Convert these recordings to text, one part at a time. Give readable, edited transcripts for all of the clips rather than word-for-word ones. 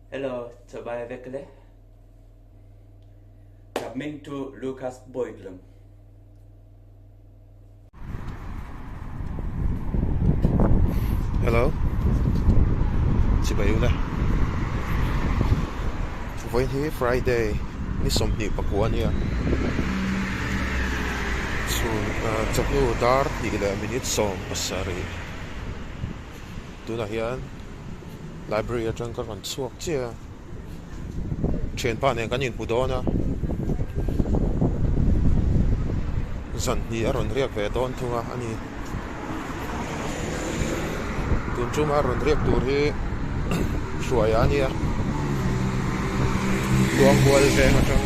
Hello, Tobias Weckele. Coming to Lucas Beutlem. Hello, chị Bảy đây. Với thế Friday, ni som ni pakuan ya. So, chắc nu dar 3 minute som pasari. Tu na hian library atang kan chuak chia. Chen pa ne kan in pudona. Zan ni aron riak ve don thunga ani. Tun chung aron riak tur hi suaya ania. Luang bual ve atang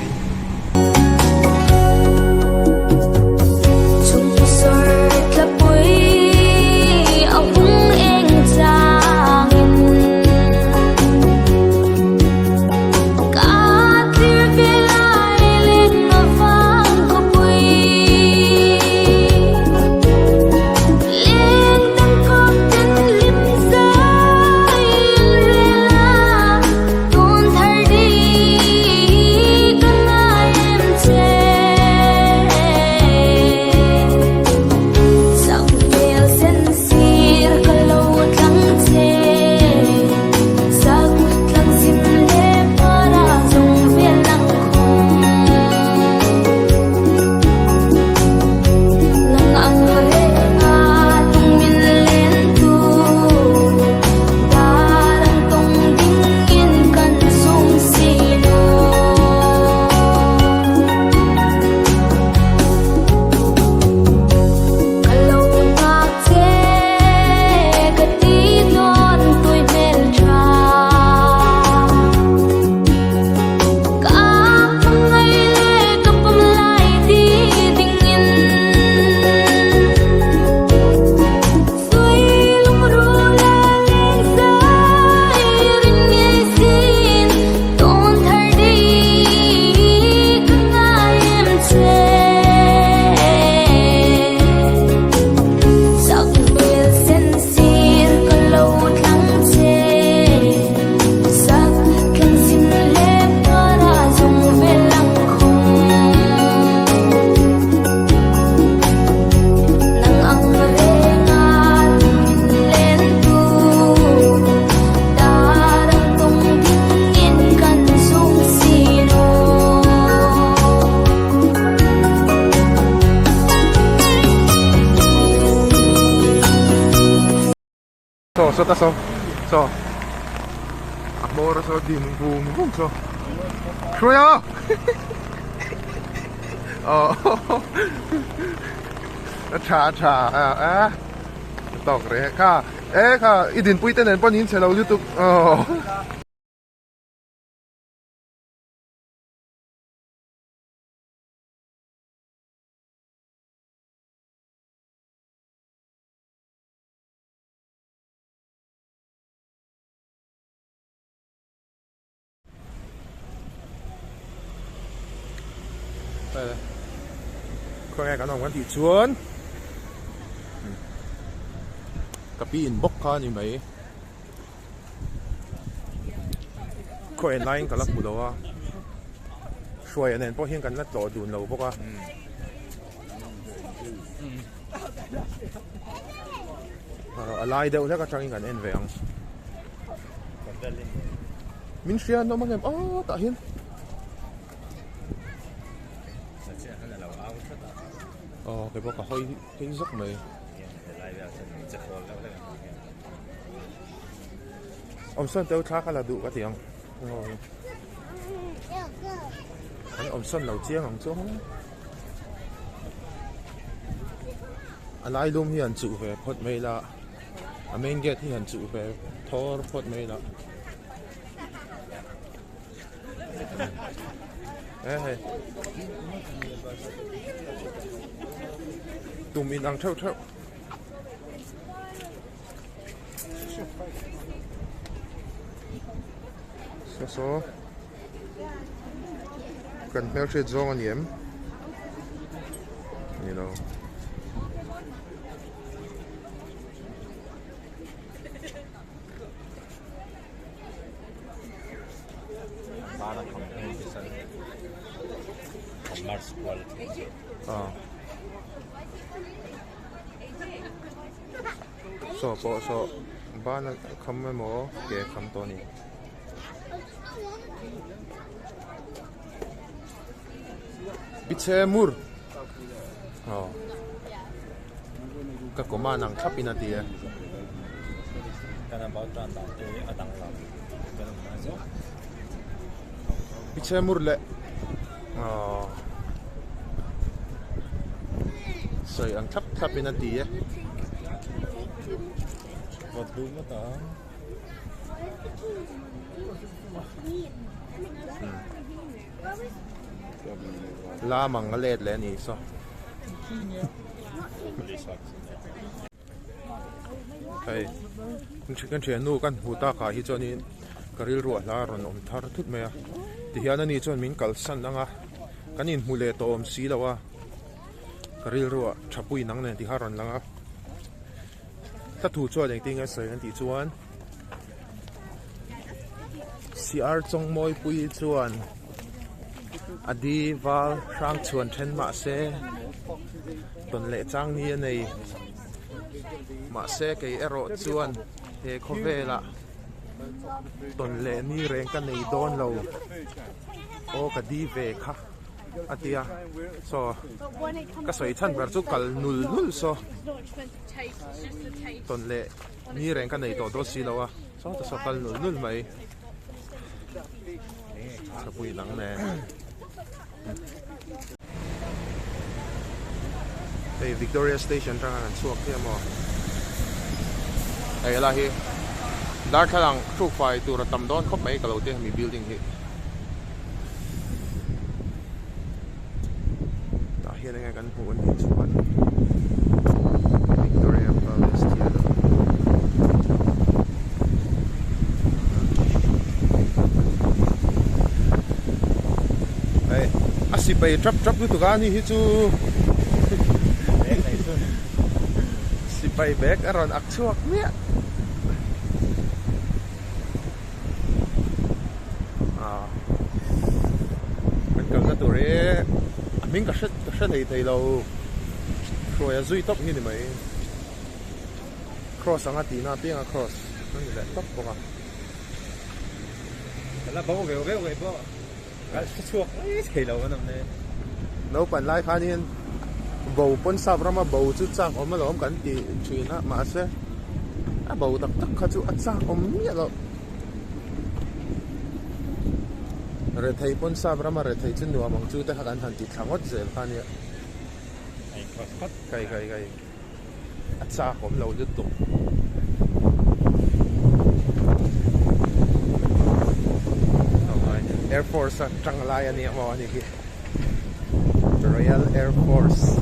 so akbora so di mung so shoya oh cha tok re ka idin puiten en ponin chelo YouTube oh đây có nghe cả nòng quán thị chuốn cà pin bốc ha như mấy coi online cả lắc bù đâu à xuôi anh em bao hiện cần lắc lò đun lâu bốc à lại đâu chắc cái trang anh về không mình xuyên nó mang em cả hiên cái bọc cả hơi hình giấc mày ông Xuân tao thác là đủ cái tiếng ông Xuân đầu chiếng ông chỗ anh ai luôn hiện chủ về phật mày là main gate hiện chủ về thor phật mày là tụi mình đang theo so cần mèo chơi giông anh em you know so po so ba na kami mo kaya kamto ni Piccadilly kakumanang kapinati ya Piccadilly le so ang kapinati ya lamang ngalet le ni so hey kan chen nu kan hu ta ka hi choni karil ro la ron om thar thut me ti hian ani chon min kal san anga kanin hule to om si lawa karil ro thapui nang ne ti haron langa ta thu cho leng ting a sai an ti chuan CR chong moi pui chuan adi wal rang chuan then ma se ton le chang ni nei ma se ke ero chuan he khovela ton le ni reng ka nei don lo o ka di ve kha atia so ka soi chan ber chu kal nul so ton le ni reng ka nei to do si lo wa so ta so kal nul mai sa pui nang ne hey Victoria Station tang an suak kia mo ay la hi dar thalang thu fai tu ra tam don khop mai ka lo te mi building hi ta hian nga kan hu an hi chuan Victoria Palace kia lo hey asi pai trap tu ga ni hi chu si pai back aron ak chuak mia mình cần cái tuổi mình có rất thầy lâu rồi duy tốc như thế mấy cross sang tí na tiếng cross nó như vậy tốc không à là bố về bố cái chuột thầy lâu cái này nấu bản lai khá nhiên bầu pon sáp ra mà bầu chút sang ôm mà lỏm cảnh thì chuyện á mà sẽ bầu đặc特khá chút sang ôm miết rồi rồi thầy pon sáp ra mà rồi thầy chân nua mong chú tới hàng thành thì thằng ngót dễ khá nhiên cái sang ôm lâu nhất tục Air Force trăng lai anh em mà này Royal Air Force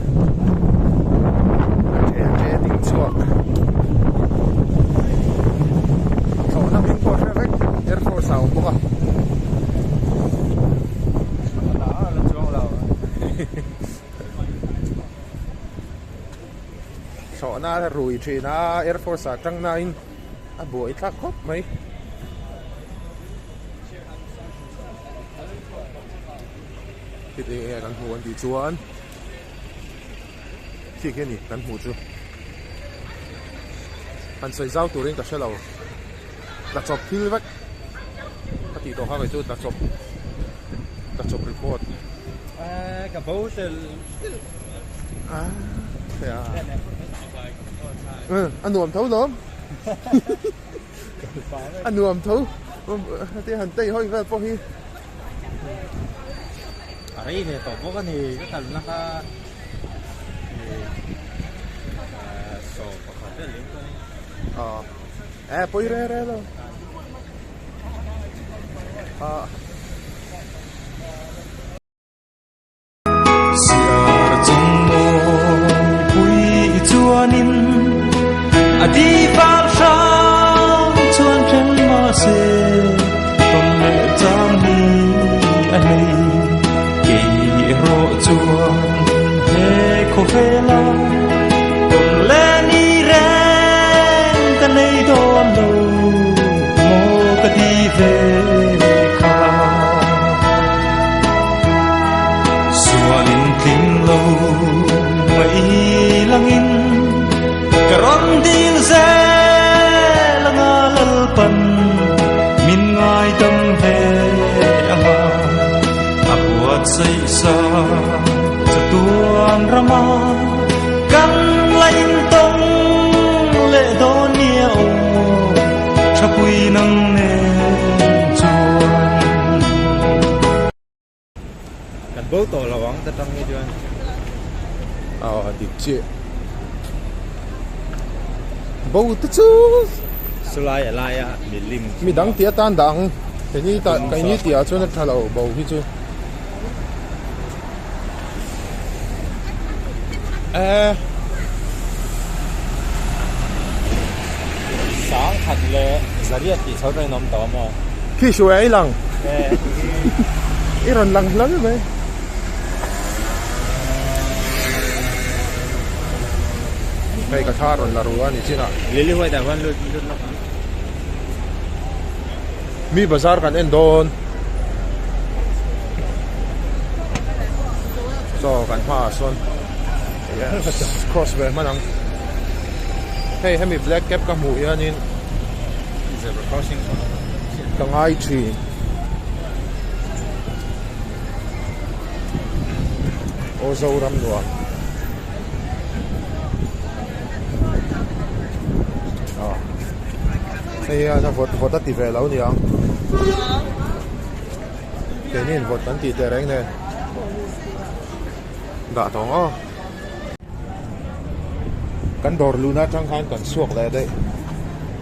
Training chuột cậu nằm bên qua xe Air Force sao bốc à đó là chuông lầu sợ na rủi thì na Air Force trăng na in buổi thắc khóc mấy thì kan hu an ti chuan khi cái này kan hu chu an soi zau turin ka shelo ta chop thil vek ka ti to ha chu ta chop report cả bố từ thế à anh nuông thấu lắm anh nuông thấu thì hành tây hơi về po hi ấy thì tổ bố cái này cái thằng nó có sổ của họ rất lớn poi re lo siar trong mô bụi chuanin đi vào trong chuan chân mơ se tom lệ trang ni anh chuan he ko vela tom le ni ren ta nei don lo mo ka di ve kha tâm hệ buat say sa cho tuan rama căn lain tông lệ đô niêu cha quy nâng nên chuan Cần bố tổ là vắng ta trong nghe chưa? Điệp chị bầu tức chứ Sulai ở lại à, bị lim. mi đắng tía tan đắng cái ní ta cái ní tía cho nó thay đầu bầu hi chứ Sáng thật lệ, giờ đi thì sau đây nằm tàu mà. khi số ấy lằng iron lằng lắm vậy cái cả thà rồi là rồi anh chị nào Lili hoài đã quan lụt lắm. mi bazar kan endon so kan pa son cross về manang hey hemi black cap ka mu yanin Zebra crossing. tangai tree ozo ram nuwa hey na vot ta ti ve lo ni ang cái này vot tan ti te reng ne đã thong o kan dor luna chang khan kan suak le dai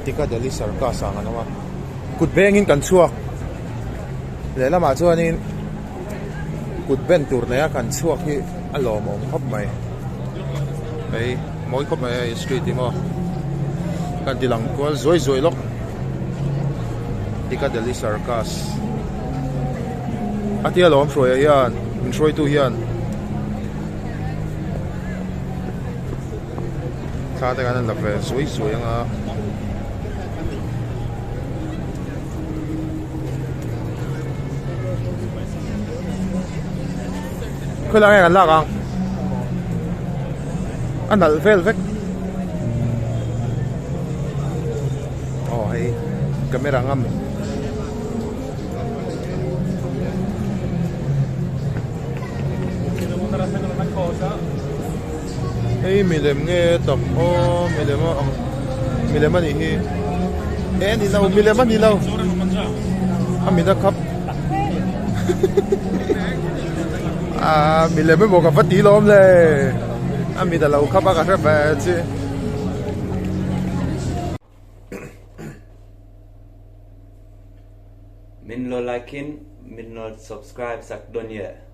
Piccadilly Circus ang ano ma kut bengin kan suak le lama chuanin kut ben tur ne kan suak hi alo mong khop mai ei moi khop mai street mo kan tilang kwal zoi zoi lok Piccadilly Circus atia lom froi yan min froi tu yan sa ta kan la ve zoi zoi nga khơi lang kan la kang an dal vel vek hey camera ngam hey milem nge top o milem ani hi ni lau milem ani lau amida khap milem mo ka fati lom le amida lau khapa ka ra ba chi Min lo likin, min lo subscribe sak donye.